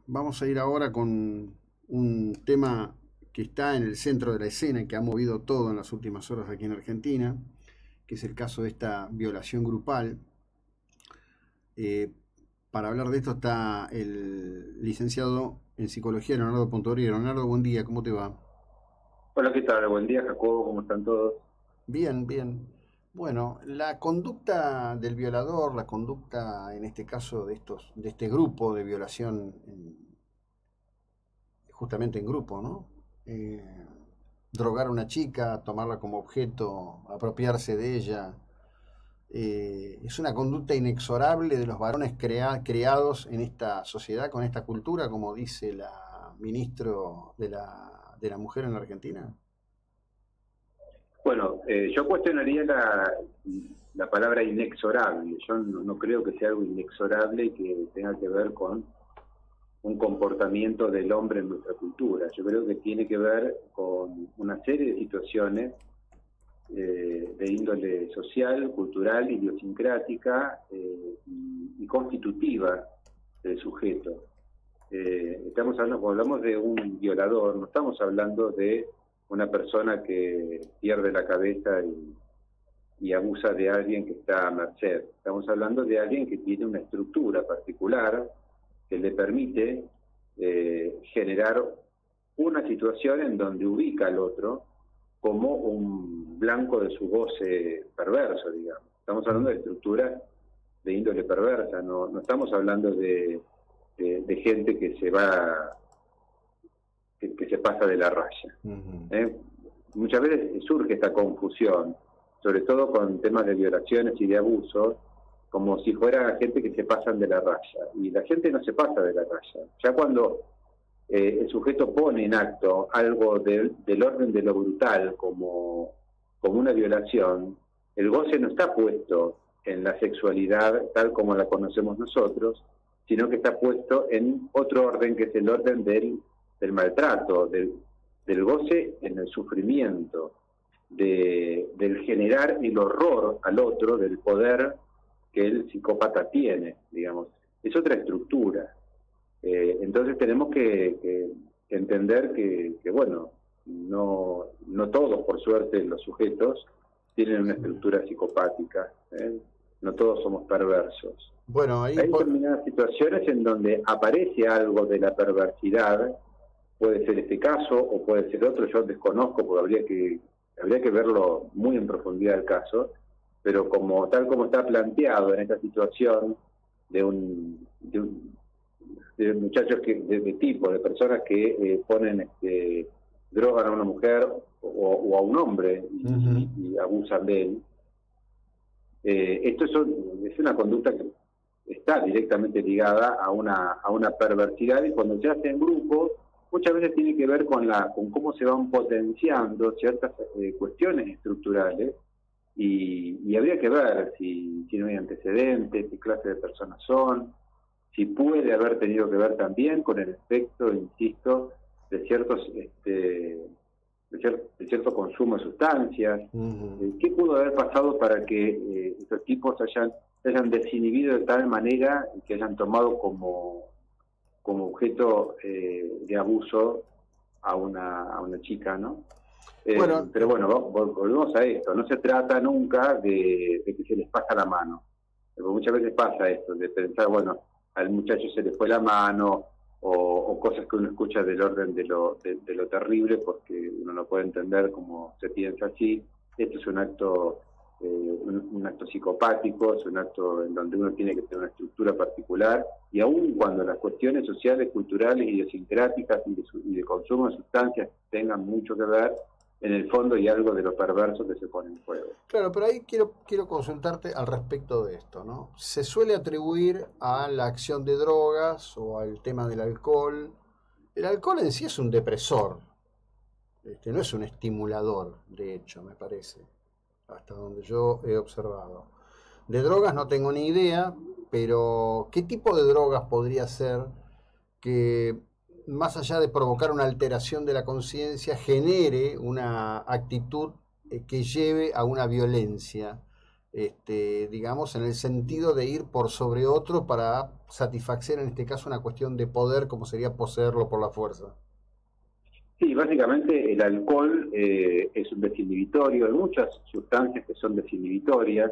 Vamos a ir ahora con un tema que está en el centro de la escena y que ha movido todo en las últimas horas aquí en Argentina, que es el caso de esta violación grupal. Eh, para hablar de esto está el licenciado en psicología Leonardo Pontori. Leonardo, buen día, ¿cómo te va? Hola, ¿qué tal? Buen día, Jacobo, ¿cómo están todos? Bien, bien. Bueno, la conducta del violador, la conducta en este caso de este grupo de violación justamente en grupo, ¿no? Drogar a una chica, tomarla como objeto, apropiarse de ella, es una conducta inexorable de los varones creados en esta sociedad, con esta cultura, como dice la ministro de la mujer en la Argentina. Bueno, yo cuestionaría la palabra inexorable. Yo no creo que sea algo inexorable y que tenga que ver con un comportamiento del hombre en nuestra cultura. Yo creo que tiene que ver con una serie de situaciones de índole social, cultural, idiosincrática y constitutiva del sujeto. Estamos hablando, cuando hablamos de un violador, no estamos hablando de una persona que pierde la cabeza y abusa de alguien que está a merced. Estamos hablando de alguien que tiene una estructura particular que le permite generar una situación en donde ubica al otro como un blanco de su goce perverso, digamos. Estamos hablando de estructuras de índole perversa, no estamos hablando de gente que se va, que se pasa de la raya. Muchas veces surge esta confusión, sobre todo con temas de violaciones y de abusos, como si fuera gente que se pasan de la raya. Y la gente no se pasa de la raya. Ya cuando el sujeto pone en acto algo del orden de lo brutal, como una violación, el goce no está puesto en la sexualidad tal como la conocemos nosotros, sino que está puesto en otro orden, que es el orden del maltrato, del goce en el sufrimiento, del generar el horror al otro, del poder que el psicópata tiene, digamos. Es otra estructura. Entonces tenemos que entender que, bueno, no todos, por suerte, los sujetos tienen una estructura psicopática, no todos somos perversos. Bueno, ahí Hay determinadas situaciones en donde aparece algo de la perversidad, puede ser este caso o puede ser otro, yo desconozco porque habría que verlo muy en profundidad el caso, pero tal como está planteado en esta situación de muchachos de personas que ponen drogan a una mujer o a un hombre y abusan de él, esto es una conducta que está directamente ligada a una perversidad, y cuando se hace en grupo muchas veces tiene que ver con cómo se van potenciando ciertas cuestiones estructurales, y habría que ver si no hay antecedentes, qué clase de personas son, si puede haber tenido que ver también con el efecto, insisto, de cierto consumo de sustancias. ¿Qué pudo haber pasado para que estos tipos se hayan desinhibido de tal manera que hayan tomado como objeto de abuso a una chica, ¿no? bueno, Pero bueno, volvemos a esto. No se trata nunca de que se les pasa la mano. Porque muchas veces pasa esto, de pensar, bueno, al muchacho se le fue la mano, o cosas que uno escucha del orden de lo terrible, porque uno no puede entender cómo se piensa así. Esto es un acto psicopático, es un acto en donde uno tiene que tener una estructura particular, y aun cuando las cuestiones sociales, culturales, idiosincráticas y de consumo de sustancias tengan mucho que ver, en el fondo hay algo de lo perverso que se pone en juego. claro, pero ahí quiero consultarte al respecto de esto, ¿no? Se suele atribuir a la acción de drogas o al tema del alcohol. El alcohol en sí es un depresor, no es un estimulador, de hecho, me parece, hasta donde yo he observado. De drogas no tengo ni idea, pero ¿qué tipo de drogas podría ser que, más allá de provocar una alteración de la conciencia, genere una actitud que lleve a una violencia? digamos, en el sentido de ir por sobre otro para satisfacer, en este caso, una cuestión de poder, como sería poseerlo por la fuerza. Sí, básicamente el alcohol es un desinhibitorio, hay muchas sustancias que son desinhibitorias,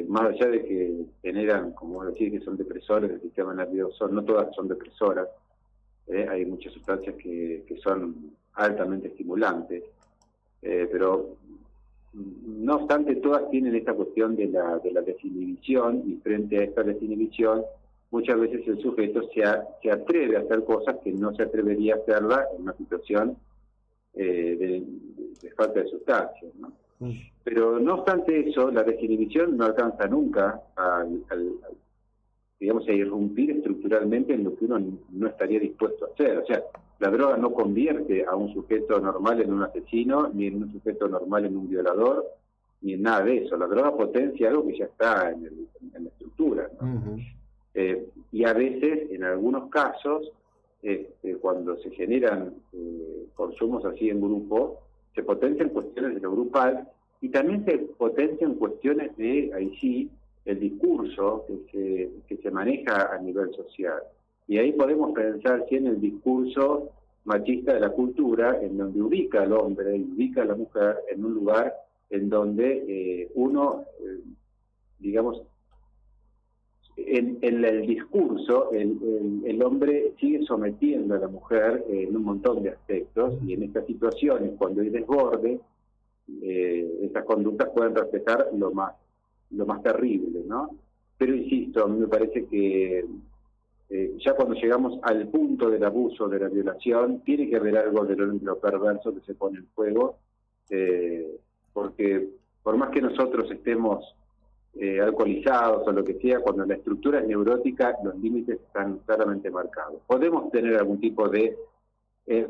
más allá de que generan, como decir, que son depresores del sistema nervioso, no todas son depresoras, hay muchas sustancias que son altamente estimulantes, pero no obstante todas tienen esta cuestión de la desinhibición, y frente a esta desinhibición muchas veces el sujeto se atreve a hacer cosas que no se atrevería a hacerla en una situación de falta de sustancias, ¿no? Pero no obstante eso, la desinhibición no alcanza nunca digamos, a irrumpir estructuralmente en lo que uno no estaría dispuesto a hacer. O sea, la droga no convierte a un sujeto normal en un asesino, ni en un sujeto normal en un violador, ni en nada de eso. La droga potencia algo que ya está en la estructura, ¿no? Y a veces, en algunos casos, cuando se generan consumos así en grupo, se potencian cuestiones de lo grupal y también se potencian cuestiones de, ahí sí, el discurso que se maneja a nivel social. Y ahí podemos pensar si en el discurso machista de la cultura, en donde ubica al hombre y ubica a la mujer en un lugar en donde uno, digamos, en el discurso el hombre sigue sometiendo a la mujer en un montón de aspectos, y en estas situaciones, cuando hay desborde, estas conductas pueden reflejar lo más terrible, ¿no? Pero insisto, a mí me parece que ya cuando llegamos al punto del abuso, de la violación, tiene que haber algo de lo perverso que se pone en juego, porque por más que nosotros estemos alcoholizados o lo que sea, cuando la estructura es neurótica, los límites están claramente marcados. Podemos tener algún tipo de,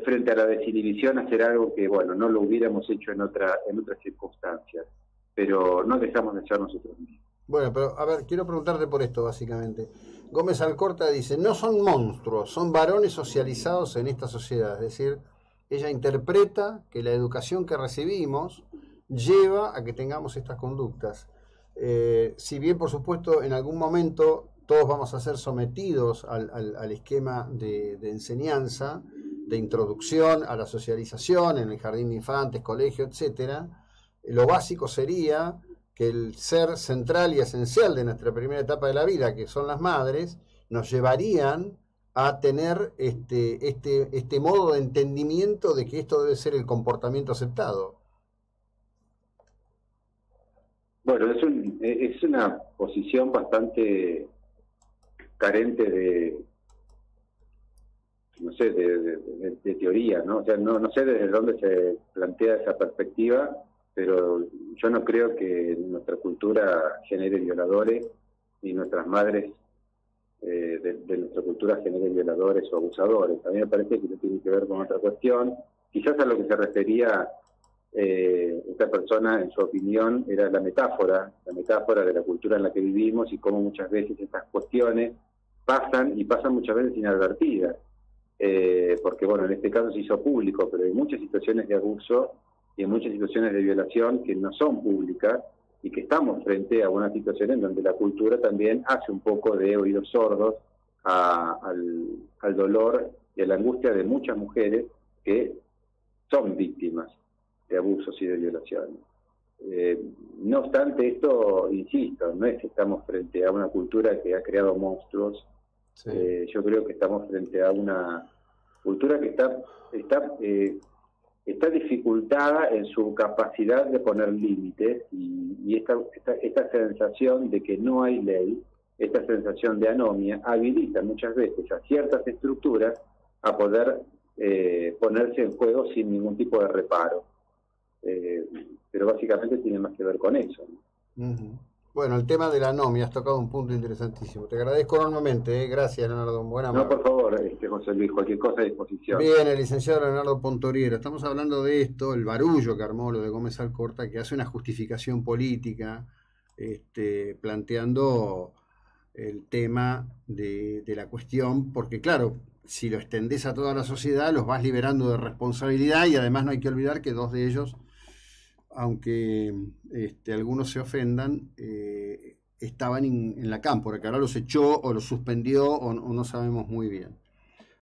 frente a la desinhibición, hacer algo que, bueno, no lo hubiéramos hecho en otras circunstancias, pero no dejamos de ser nosotros mismos. Bueno, pero a ver, quiero preguntarte por esto básicamente. Gómez Alcorta dice, no son monstruos, son varones socializados en esta sociedad. Es decir, ella interpreta que la educación que recibimos lleva a que tengamos estas conductas. Si bien, por supuesto, en algún momento todos vamos a ser sometidos al esquema de enseñanza, de introducción a la socialización en el jardín de infantes, colegio, etcétera, lo básico sería que el ser central y esencial de nuestra primera etapa de la vida, que son las madres, nos llevarían a tener este modo de entendimiento de que esto debe ser el comportamiento aceptado. Bueno, es una posición bastante carente no sé, de teoría, ¿no? O sea, no sé desde dónde se plantea esa perspectiva, pero yo no creo que nuestra cultura genere violadores, ni nuestras madres de nuestra cultura generen violadores o abusadores. A mí me parece que eso tiene que ver con otra cuestión. Quizás a lo que se refería esta persona, en su opinión, era la metáfora de la cultura en la que vivimos, y cómo muchas veces estas cuestiones pasan muchas veces inadvertidas, porque bueno, en este caso se hizo público, pero hay muchas situaciones de abuso y hay muchas situaciones de violación que no son públicas, y que estamos frente a una situación en donde la cultura también hace un poco de oídos sordos al dolor y a la angustia de muchas mujeres que son víctimas de abusos y de violaciones. No obstante esto, insisto, no es que estamos frente a una cultura que ha creado monstruos. Sí. Yo creo que estamos frente a una cultura que está dificultada en su capacidad de poner límites, y esta sensación de que no hay ley, esta sensación de anomia, habilita muchas veces a ciertas estructuras a poder ponerse en juego sin ningún tipo de reparo. Pero básicamente tiene más que ver con eso, ¿no? Uh-huh. Bueno, el tema de la anomia, has tocado un punto interesantísimo. Te agradezco enormemente, gracias, Leonardo. No, por favor, José Luis, cualquier cosa a disposición. Bien, el licenciado Leonardo Pontoriero. Estamos hablando de esto, el barullo que armó lo de Gómez Alcorta, que hace una justificación política, planteando el tema de la cuestión, porque claro, si lo extendés a toda la sociedad, los vas liberando de responsabilidad, y además no hay que olvidar que dos de ellos aunque algunos se ofendan, estaban en la cámpora, que ahora los echó o los suspendió o no sabemos muy bien.